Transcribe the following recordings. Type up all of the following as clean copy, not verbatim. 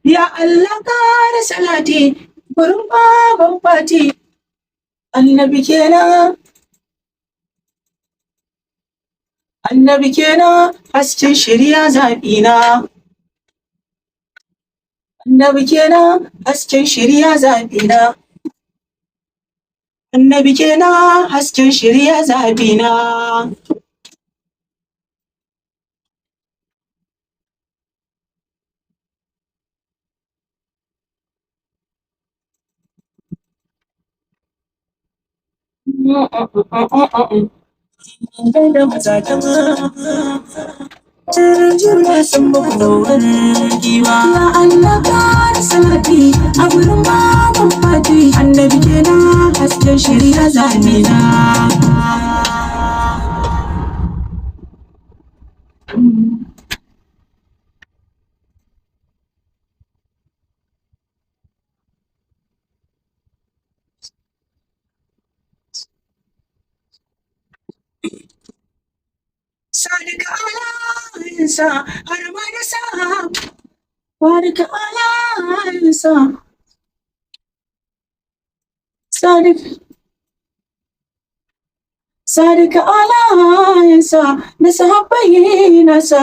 Ya Allah ƙara salati gurin baban fati, annabi kenan, annabi kenan hasken shirya zaɓina, annabi kenan hasken shirya zaɓina, annabi kenan hasken shirya zaɓina. Da mazajen jirgin sun buga giwa. Ya Allah ƙara salati a gurin baban fati, annabi kenan hasken shirya zaɓina. Sadiq alayensa har ma da sa, Sadiq alayensa, Sadiq alayensa da sahabbai nasa,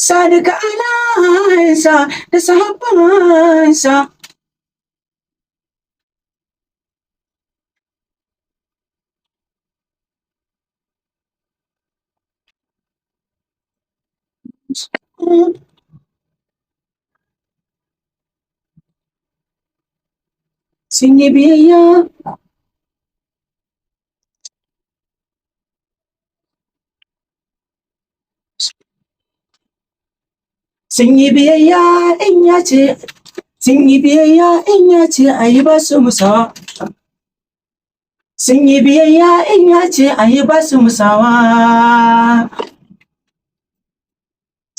Sadiq alayensa da sahabbansa. Sun yi biyayya, sun yi biyayya in ya ce, sun yi biyayya in ya ce a yi ba su musawa. Sun yi biyayya in ya ce a yi ba su musawa.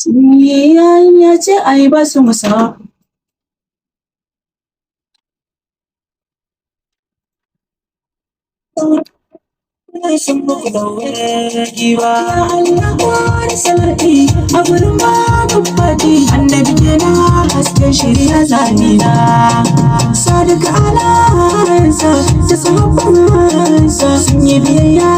Sun yi biyayya in ya ce a yi ba su musawa. Sun bugu da giwa. Ya Allah ƙara salati a gurin baban fati, annabi kenan hasken shirya zaɓina. Sadiq alayensa da sahabbansa sun yi biyayya